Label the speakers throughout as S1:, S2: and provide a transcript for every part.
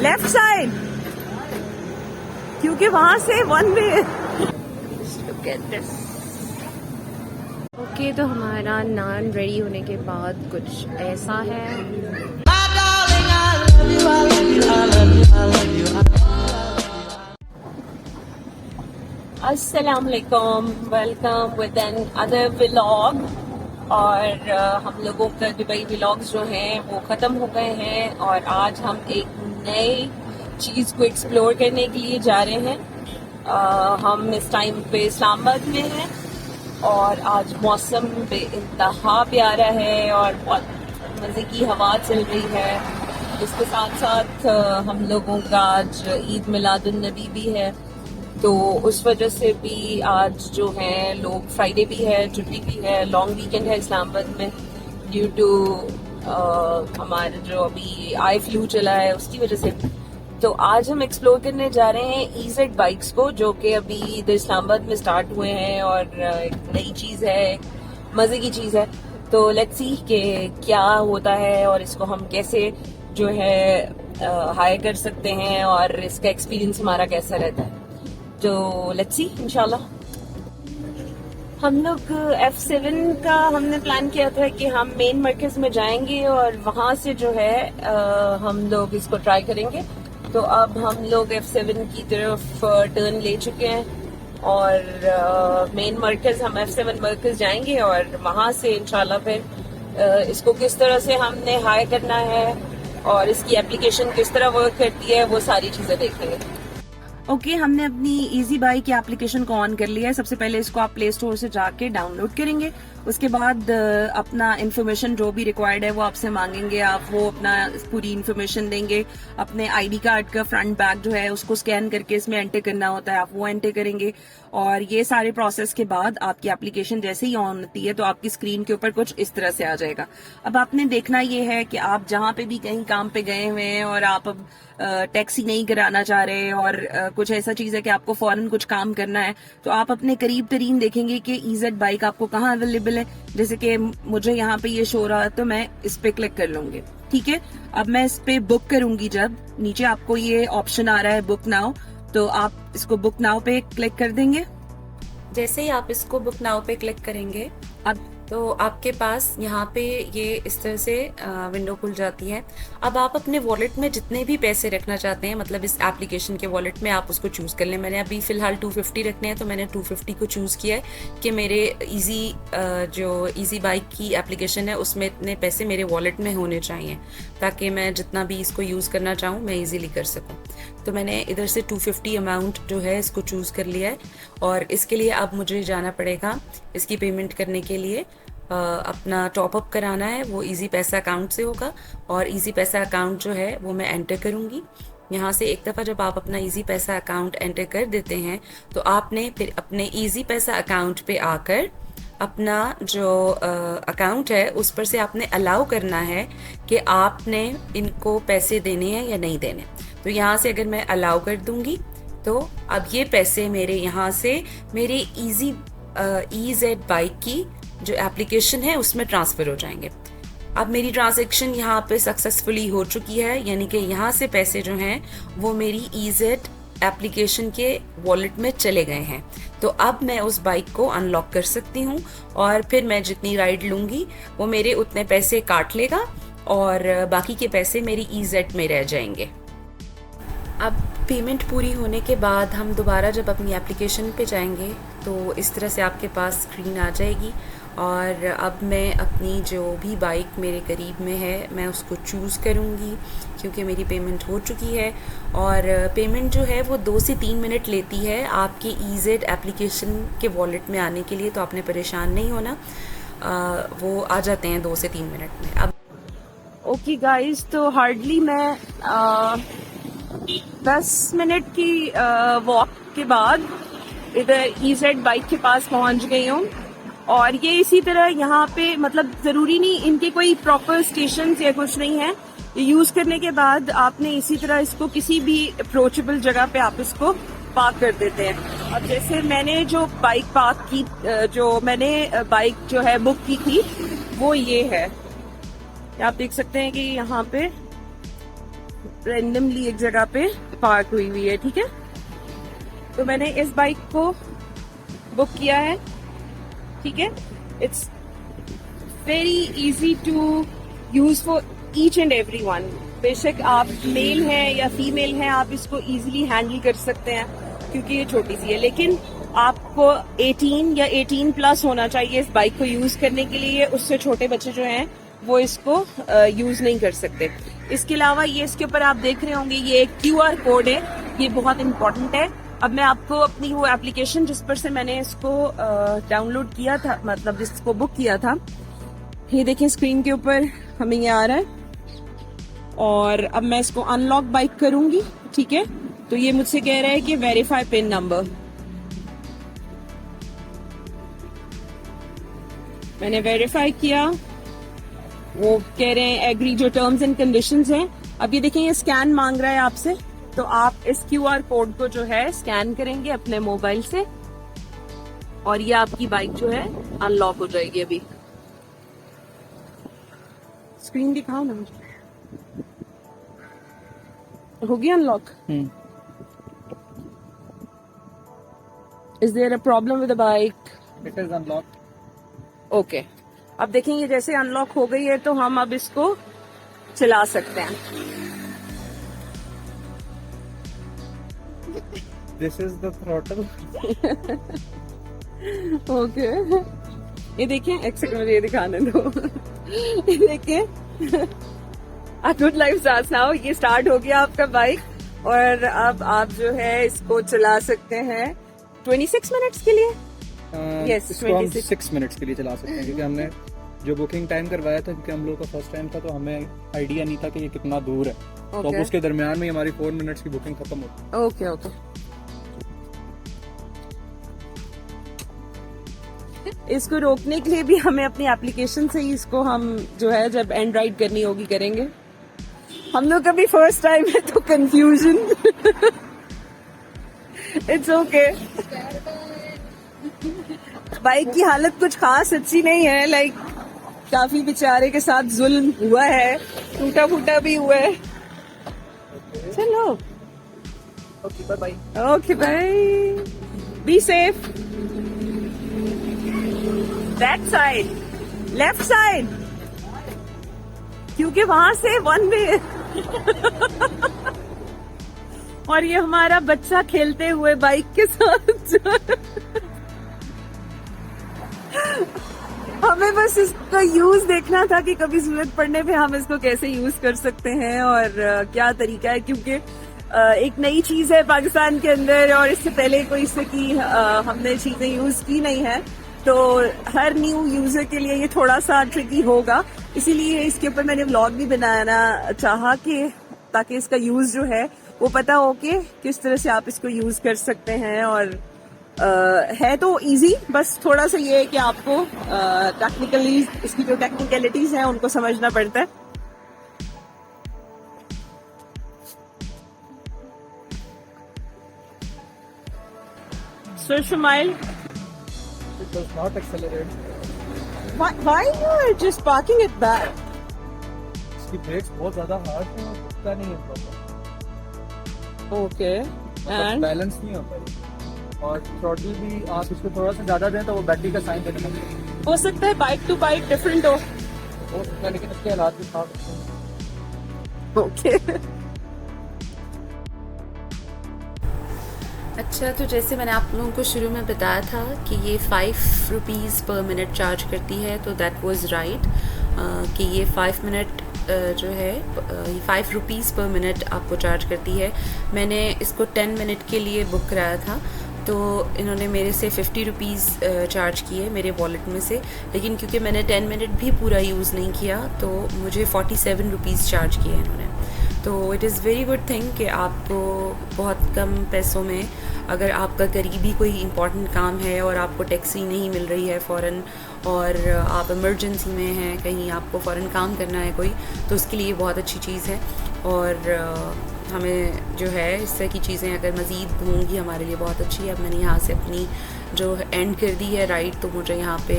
S1: Left side, क्योंकि वहां से वन वे। ओके, तो हमारा नान रेडी होने के बाद कुछ ऐसा है। अस्सलाम वालेकुम, welcome with another vlog. और हम लोगों का दुबई व्लॉग्स जो हैं वो ख़त्म हो गए हैं और आज हम एक नई चीज़ को एक्सप्लोर करने के लिए जा रहे हैं। हम इस टाइम पे इस्लामाबाद में हैं और आज मौसम बेइंतहा प्यारा है और बहुत मज़े की हवा चल रही है। इसके साथ साथ हम लोगों का आज ईद मिलादुन नबी भी है, तो उस वजह से भी आज जो है लोग, फ्राइडे भी है, छुट्टी भी है, लॉन्ग वीकेंड है इस्लामाबाद में ड्यू टू हमारा जो अभी आई फ्लू चला है उसकी वजह से। तो आज हम एक्सप्लोर करने जा रहे हैं EZ बाइक्स को, जो कि अभी इधर इस्लामाबाद में स्टार्ट हुए हैं और एक नई चीज़ है, मज़े की चीज़ है। तो लेट्स सी कि क्या होता है और इसको हम कैसे जो है हायर कर सकते हैं और इसका एक्सपीरियंस हमारा कैसा रहता है। तो लेट्स सी, इंशाल्लाह। हम लोग F7 का हमने प्लान किया था कि हम मेन मरकज में जाएंगे और वहां से जो है हम लोग इसको ट्राई करेंगे। तो अब हम लोग F7 की तरफ टर्न ले चुके हैं और मेन मरकज, हम F7 मरकज जाएंगे और वहां से इंशाल्लाह फिर इसको किस तरह से हमने हायर करना है और इसकी एप्लीकेशन किस तरह वर्क करती है वो सारी चीजें देखेंगे। ओके, हमने अपनी इजी बाइक की एप्लीकेशन को ऑन कर लिया है। सबसे पहले इसको आप प्ले स्टोर से जाके डाउनलोड करेंगे। उसके बाद अपना इन्फॉर्मेशन जो भी रिक्वायर्ड है वो आपसे मांगेंगे, आप वो अपना पूरी इन्फॉर्मेशन देंगे। अपने आईडी कार्ड का फ्रंट बैक जो है उसको स्कैन करके इसमें एंटर करना होता है, आप वो एंटर करेंगे। और ये सारे प्रोसेस के बाद आपकी एप्लीकेशन जैसे ही ऑन होती है तो आपकी स्क्रीन के ऊपर कुछ इस तरह से आ जाएगा। अब आपने देखना ये है कि आप जहाँ पे भी कहीं काम पे गए हुए हैं और आप अब टैक्सी नहीं कराना चाह रहे और कुछ ऐसा चीज है कि आपको फौरन कुछ काम करना है, तो आप अपने करीब तरीन देखेंगे कि EZ बाइक आपको कहाँ अवेलेबल है। जैसे कि मुझे यहाँ पे ये शो रहा है तो मैं इस पे क्लिक कर लूंगी। ठीक है, अब मैं इस पे बुक करूंगी। जब नीचे आपको ये ऑप्शन आ रहा है बुक नाउ, तो आप इसको बुक नाउ पे क्लिक कर देंगे।
S2: जैसे ही आप इसको बुक नाउ पे क्लिक करेंगे
S1: अब
S2: तो आपके पास यहाँ पे ये इस तरह से विंडो खुल जाती है। अब आप अपने वॉलेट में जितने भी पैसे रखना चाहते हैं, मतलब इस एप्लीकेशन के वॉलेट में, आप उसको चूज़ कर लें। मैंने अभी फ़िलहाल 250 रखने हैं तो मैंने 250 को चूज़ किया है कि मेरे जो इजी बाइक की एप्लीकेशन है उसमें इतने पैसे मेरे वॉलेट में होने चाहिए ताकि मैं जितना भी इसको यूज़ करना चाहूँ मैं ईजीली कर सकूँ। तो मैंने इधर से 250 अमाउंट जो है इसको चूज़ कर लिया है और इसके लिए अब मुझे जाना पड़ेगा। इसकी पेमेंट करने के लिए अपना टॉपअप कराना है, वो इजी पैसा अकाउंट से होगा और इजी पैसा अकाउंट जो है वो मैं एंटर करूँगी। यहाँ से एक दफ़ा जब आप अपना इजी पैसा अकाउंट एंटर कर देते हैं तो आपने फिर अपने इजी पैसा अकाउंट पे आकर अपना जो अकाउंट है उस पर से आपने अलाउ करना है कि आपने इनको पैसे देने हैं या नहीं देने। तो यहाँ से अगर मैं अलाउ कर दूँगी तो अब ये पैसे मेरे यहाँ से मेरे EZ बाइक की जो एप्लीकेशन है उसमें ट्रांसफ़र हो जाएंगे। अब मेरी ट्रांजैक्शन यहाँ पे सक्सेसफुली हो चुकी है, यानी कि यहाँ से पैसे जो हैं वो मेरी EZ एप्लीकेशन के वॉलेट में चले गए हैं। तो अब मैं उस बाइक को अनलॉक कर सकती हूँ और फिर मैं जितनी राइड लूँगी वो मेरे उतने पैसे काट लेगा और बाकी के पैसे मेरी EZ में रह जाएंगे। अब पेमेंट पूरी होने के बाद हम दोबारा जब अपनी एप्लीकेशन पे जाएंगे तो इस तरह से आपके पास स्क्रीन आ जाएगी और अब मैं अपनी जो भी बाइक मेरे करीब में है मैं उसको चूज़ करूँगी क्योंकि मेरी पेमेंट हो चुकी है। और पेमेंट जो है वो 2 से 3 मिनट लेती है आपके EZ एप्लीकेशन के वॉलेट में आने के लिए, तो आपने परेशान नहीं होना, वो आ जाते हैं 2 से 3 मिनट में। अब
S1: ओके गाइस, तो हार्डली मैं 10 मिनट की वॉक के बाद इधर EZ बाइक के पास पहुंच गई हूँ। और ये इसी तरह यहाँ पे, मतलब जरूरी नहीं इनके कोई प्रॉपर स्टेशन या कुछ नहीं है, यूज करने के बाद आपने इसी तरह इसको किसी भी अप्रोचेबल जगह पे आप इसको पार्क कर देते हैं। अब जैसे मैंने जो बाइक पार्क की, जो मैंने बाइक जो है बुक की थी वो ये है, आप देख सकते हैं कि यहाँ पे रेंडमली एक जगह पे पार्क हुई हुई है, ठीक है। तो मैंने इस बाइक को बुक किया है, ठीक है। It's very easy to use for each and every one. बेशक आप मेल हैं या फीमेल हैं, आप इसको इजीली हैंडल कर सकते हैं क्योंकि ये छोटी सी है। लेकिन आपको 18 या 18 प्लस होना चाहिए इस बाइक को यूज करने के लिए। उससे छोटे बच्चे जो हैं वो इसको यूज नहीं कर सकते। इसके अलावा ये इसके ऊपर आप देख रहे होंगे ये एक QR कोड है, ये बहुत इंपॉर्टेंट है। अब मैं आपको अपनी वो एप्लीकेशन जिस पर से मैंने इसको डाउनलोड किया था, मतलब जिसको बुक किया था, ये देखिए स्क्रीन के ऊपर हमें ये आ रहा है। और अब मैं इसको अनलॉक बाइक करूंगी, ठीक है। तो ये मुझसे कह रहा है कि वेरीफाई पिन नंबर। मैंने वेरीफाई किया, वो कह रहे हैं एग्री, जो टर्म्स एंड कंडीशंस हैं। अब ये देखें ये स्कैन मांग रहा है आपसे, तो आप इस QR कोड को जो है स्कैन करेंगे अपने मोबाइल से और ये आपकी बाइक जो है अनलॉक हो जाएगी। अभी स्क्रीन दिखाओ ना मुझे, हो गया unlock. Is there a problem with the bike?
S3: It is unlock.
S1: Okay, अब देखेंगे जैसे अनलॉक हो गई है तो हम अब इसको चला सकते हैं।
S3: This is the throttle.
S1: Okay, ये देखिए, एक सेकंड मुझे ये दिखाने दो। ये देखिए, A Good Life Starts Now, ये स्टार्ट हो गया आपका बाइक और अब आप जो है इसको चला सकते हैं 26 मिनट्स के लिए। Yes,
S3: इसको हम
S1: 26
S3: 6 मिनट्स के लिए चला सकते हैं क्योंकि हमने जो बुकिंग टाइम करवाया था, क्योंकि हम लोग का फर्स्ट टाइम था तो हमें आइडिया नहीं था कि ये कितना दूर है। तो अब उसके दरमियान में हमारी 4 मिनट्स की बुकिंग खत्म होती
S1: ओके ओके। इसको रोकने के लिए भी हमें अपनी एप्लीकेशन से ही इसको हम जो है जब एंड राइड करनी होगी करेंगे। हम लोग का भी फर्स्ट टाइम है तो कंफ्यूजन। It's okay. बाइक की हालत कुछ खास अच्छी नहीं है, लाइक काफी बेचारे के साथ जुल्म हुआ है, टूटा फूटा भी हुआ है। चलो
S3: okay, bye bye.
S1: Okay bye, be safe. That side, left side, क्योंकि वहां से वन वे। और ये हमारा बच्चा खेलते हुए बाइक के साथ। हमें बस इसका यूज देखना था कि कभी जरूरत पड़ने पे हम इसको कैसे यूज कर सकते हैं और क्या तरीका है, क्योंकि एक नई चीज है पाकिस्तान के अंदर और इससे पहले कोई इससे की हमने चीजें यूज की नहीं है, तो हर न्यू यूजर के लिए ये थोड़ा सा ट्रिकी होगा। इसीलिए इसके ऊपर मैंने व्लॉग भी बनाना चाहा कि ताकि इसका यूज जो है वो पता हो कि किस तरह से आप इसको यूज कर सकते हैं। और है तो इजी, बस थोड़ा सा ये है कि आपको टेक्निकली इसकी जो टेक्निकलिटीज हैं उनको समझना पड़ता है। So Shumail,
S3: It does not accelerate.
S1: why you are just parking it back?
S3: इसकी ब्रेक्स बहुत ज्यादा हार्ड है और रुकता नहीं है प्रॉपर,
S1: Okay, and
S3: बैलेंस नहीं होता है। और थ्रॉटल भी आप इसको थोड़ा सा ज्यादा दें तो वो बैटरी का साइन देने लगता है।
S1: हो सकता है बाइक टू बाइक डिफरेंट हो।
S3: सकता है, लेकिन इसके हालात भी खराब हैं।
S1: Okay.
S2: अच्छा, तो जैसे मैंने आप लोगों को शुरू में बताया था कि ये 5 रुपीज़ पर मिनट चार्ज करती है, तो दैट वाज राइट कि ये 5 मिनट जो है ये 5 रुपीज़ पर मिनट आपको चार्ज करती है। मैंने इसको 10 मिनट के लिए बुक कराया था, तो इन्होंने मेरे से 50 रुपीज़ चार्ज किए मेरे वॉलेट में से, लेकिन क्योंकि मैंने 10 मिनट भी पूरा यूज़ नहीं किया तो मुझे 47 रुपीज़ चार्ज किए इन्होंने। तो it is very good thing कि आपको बहुत कम पैसों में, अगर आपका करीबी कोई इम्पॉर्टेंट काम है और आपको टैक्सी नहीं मिल रही है फ़ौरन, और आप इमरजेंसी में हैं, कहीं आपको फ़ौरन काम करना है कोई, तो उसके लिए बहुत अच्छी चीज़ है। और हमें जो है इस तरह की चीज़ें अगर मज़ीद होंगी हमारे लिए बहुत अच्छी है। अब मैंने यहाँ से अपनी जो एंड कर दी है राइड, तो मुझे यहाँ पे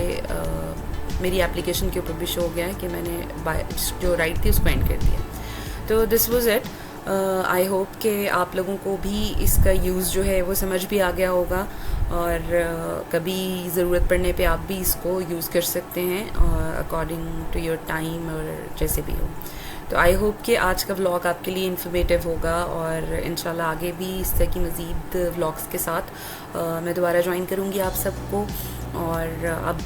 S2: मेरी एप्लीकेशन के ऊपर भी शो हो गया है कि मैंने जो राइड थी उसको एंड कर दिया। तो this was it. I hope कि आप लोगों को भी इसका यूज़ जो है वो समझ भी आ गया होगा और कभी ज़रूरत पड़ने पे आप भी इसको यूज़ कर सकते हैं अकॉर्डिंग टू योर टाइम और जैसे भी हो। तो आई होप कि आज का व्लॉग आपके लिए इन्फॉर्मेटिव होगा और इंशाल्लाह आगे भी इस तरह की मज़ीद व्लॉग्स के साथ मैं दोबारा ज्वाइन करूँगी आप सबको। और अब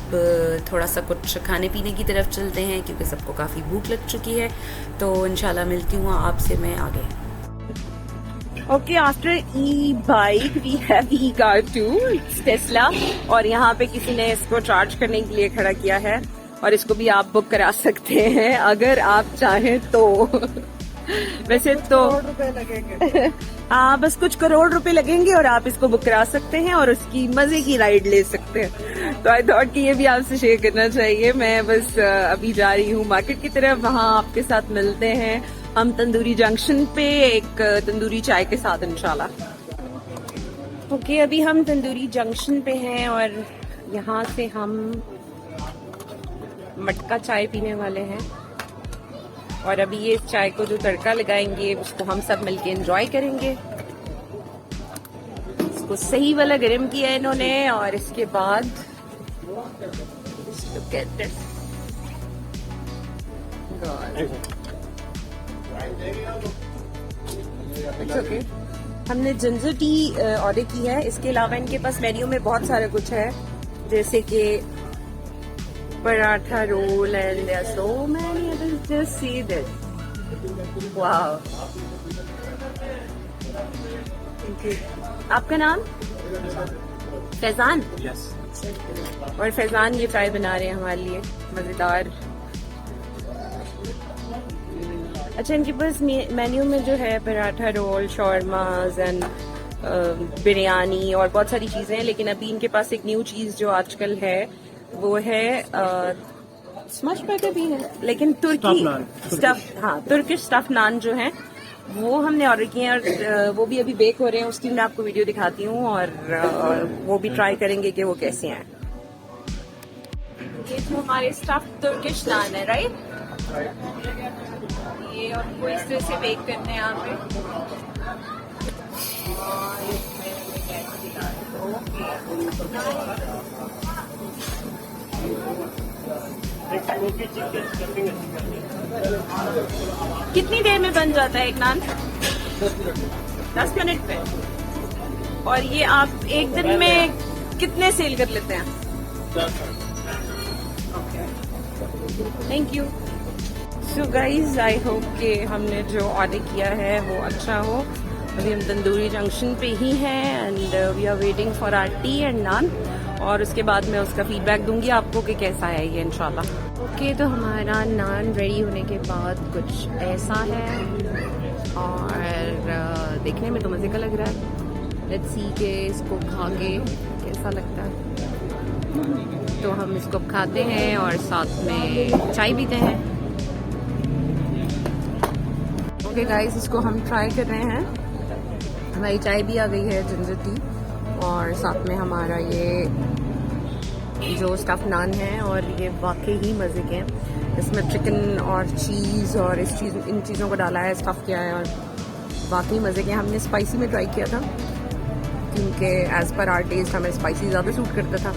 S2: थोड़ा सा कुछ खाने पीने की तरफ चलते हैं क्योंकि सबको काफ़ी भूख लग चुकी है। तो इंशाल्लाह मिलती हूँ आपसे मैं आगे।
S1: Okay, after e-bike we have e-car too, it's Tesla. और यहाँ पे किसी ने इसको चार्ज करने के लिए खड़ा किया है और इसको भी आप बुक करा सकते हैं अगर आप चाहें तो। वैसे तो
S3: ₹1 लगेंगे।
S1: हाँ, बस कुछ करोड़ रुपए लगेंगे और आप इसको बुक करा सकते हैं और उसकी मजे की राइड ले सकते हैं। तो आई थॉट कि ये भी आपसे शेयर करना चाहिए। मैं बस अभी जा रही हूँ मार्केट की तरफ, वहाँ आपके साथ मिलते हैं हम तंदूरी जंक्शन पे एक तंदूरी चाय के साथ इंशाल्लाह। ओके, अभी हम तंदूरी जंक्शन पे हैं और यहाँ से हम मटका चाय पीने वाले हैं और अभी ये चाय को जो तड़का लगाएंगे उसको हम सब मिलके एंजॉय करेंगे। इसको सही वाला गरम किया है इन्होंने और इसके बाद okay. हमने जिंजर टी ऑर्डर की है। इसके अलावा इनके पास मेन्यू में बहुत सारा कुछ है जैसे कि paratha roll and so many others. Just see this, wow. आपका नाम? फैजान।
S3: यस।
S1: और फैजान ये चाय बना रहे हैं हमारे लिए, मजेदार। अच्छा, इनके पास मेन्यू में जो है पराठा रोल, शॉर्माज एंड बिरयानी और बहुत सारी चीजें हैं, लेकिन अभी इनके पास एक न्यू चीज जो आजकल है वो है स्मश बर्गर भी है, लेकिन तुर्की स्टफ, हाँ तुर्किश स्टफ नान जो है वो हमने ऑर्डर किए हैं और वो भी अभी बेक हो रहे हैं। उसकी मैं आपको वीडियो दिखाती हूँ और वो भी ट्राई करेंगे कि वो कैसे हैं। ये जो हमारे स्टफ तुर्किश नान है, राइट? ये और कोई इस तरह से बेक करने हैं यहाँ पे। कितनी देर में बन जाता है एक नान? 10 मिनट में। और ये आप एक दिन में कितने सेल कर लेते हैं? Thank you. So guys, I hope कि हमने जो ऑर्डर किया है वो अच्छा हो। अभी हम तंदूरी जंक्शन पे ही हैं and we are waiting for our tea and naan और उसके बाद मैं उसका फीडबैक दूंगी आपको कि कैसा है ये इंशाल्लाह। ओके, तो हमारा नान रेडी होने के बाद कुछ ऐसा है और देखने में तो मज़े का लग रहा है। लेट्स सी के इसको खा के कैसा लगता है। तो हम इसको खाते हैं और साथ में चाय पीते हैं। ओके गाइस, इसको हम ट्राई कर रहे हैं। हमारी चाय भी आ गई है, जिंजर टी, और साथ में हमारा ये जो स्टफ नान है और ये वाकई ही मज़े के हैं। इसमें चिकन और चीज़ और इन चीज़ों को डाला है, स्टफ किया है और वाकई मज़े के। हमने स्पाइसी में ट्राई किया था क्योंकि एज़ पर आवर टेस्ट हमें स्पाइसी ज़्यादा सूट करता था।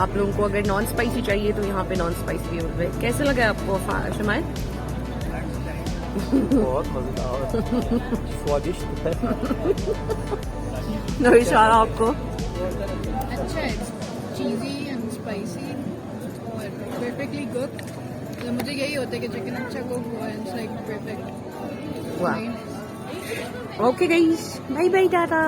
S1: आप लोगों को अगर नॉन स्पाइसी चाहिए तो यहाँ पे नॉन स्पाइसी भी मिल रहा है। कैसे लगा आपको शमाय?
S3: बहुत मजेदार, स्वादिष्ट है।
S1: इशारा आपको
S4: अच्छा है, चीज़ी एंड स्पाइसी और परफेक्टली कुक। तो मुझे यही होता है कि चिकन अच्छा कुक हुआ है, it's like perfect.
S1: Okay guys, bye bye Tata.